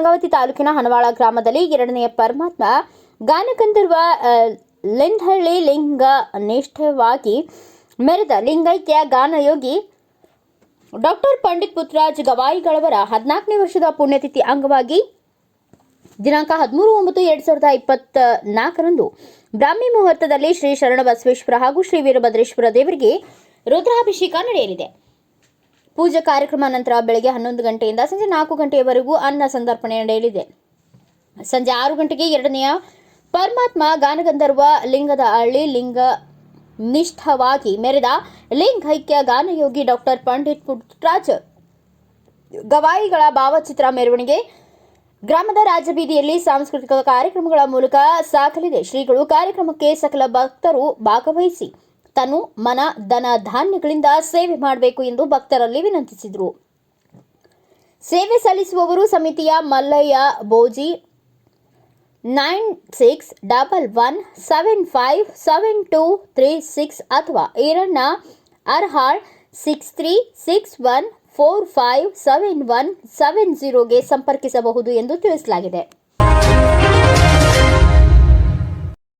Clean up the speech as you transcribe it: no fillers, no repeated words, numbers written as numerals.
ಗಂಗಾವತಿ ತಾಲೂಕಿನ ಹನವಾಳ ಗ್ರಾಮದಲ್ಲಿ 2ನೇ ಪರಮಾತ್ಮ ಗಾನಗಂಧರ್ವ ಲಿಂಧಳ್ಳಿ ಲಿಂಗ ನಿಷ್ಠವಾಗಿ ಮೆರೆದ ಲಿಂಗೈಕ್ಯ ಗಾನಯೋಗಿ ಡಾಕ್ಟರ್ ಪಂಡಿತ್ ಪುಟ್ಟರಾಜ ಗವಾಯಿಗಳವರ 14ನೇ ವರ್ಷದ ಪುಣ್ಯತಿಥಿ ಅಂಗವಾಗಿ ದಿನಾಂಕ 13/9/2024ರಂದು ಬ್ರಾಹ್ಮಿ ಮುಹೂರ್ತದಲ್ಲಿ ಶ್ರೀ ಶರಣಬಸವೇಶ್ವರ ಹಾಗೂ ಶ್ರೀ ವೀರಭದ್ರೇಶ್ವರ ದೇವರಿಗೆ ರುದ್ರಾಭಿಷೇಕ ನಡೆಯಲಿದೆ. ಪೂಜಾ ಕಾರ್ಯಕ್ರಮ ನಂತರ ಬೆಳಗ್ಗೆ 11 ಗಂಟೆಯಿಂದ ಸಂಜೆ 4 ಗಂಟೆಯವರೆಗೂ ಅನ್ನ ಸಂತರ್ಪಣೆ ನಡೆಯಲಿದೆ. ಸಂಜೆ 6 ಗಂಟೆಗೆ 2ನೇ ಪರಮಾತ್ಮ ಗಾನಗಂಧರ್ವ ಲಿಂಗದ ಹಳ್ಳಿ ಲಿಂಗ ನಿಷ್ಠವಾಗಿ ಮೆರೆದ ಲಿಂಗೈಕ್ಯ ಗಾನಯೋಗಿ ಡಾಕ್ಟರ್ ಪಂಡಿತ್ ಪುಟ್ಟರಾಜ ಗವಾಯಿಗಳ ಭಾವಚಿತ್ರ ಮೆರವಣಿಗೆ ಗ್ರಾಮದ ರಾಜಬೀದಿಯಲ್ಲಿ ಸಾಂಸ್ಕೃತಿಕ ಕಾರ್ಯಕ್ರಮಗಳ ಮೂಲಕ ಸಾಗಲಿದೆ. ಶ್ರೀಗಳು ಕಾರ್ಯಕ್ರಮಕ್ಕೆ ಸಕಲ ಭಕ್ತರು ಭಾಗವಹಿಸಿ ತನು ಮನ ಧನ ಧಾನ್ಯಗಳಿಂದ ಸೇವೆ ಮಾಡಬೇಕು ಎಂದು ಭಕ್ತರಲ್ಲಿ ವಿನಂತಿಸಿದರು. ಸೇವೆ ಸಲ್ಲಿಸುವವರು ಸಮಿತಿಯ ಮಲ್ಲಯ್ಯ ಬೋಜಿ 9611757236 ಅಥವಾ ಈರಣ್ಣ ಅರ್ಹಾಳ್ 6361457170ಗೆ ಸಂಪರ್ಕಿಸಬಹುದು ಎಂದು ತಿಳಿಸಲಾಗಿದೆ.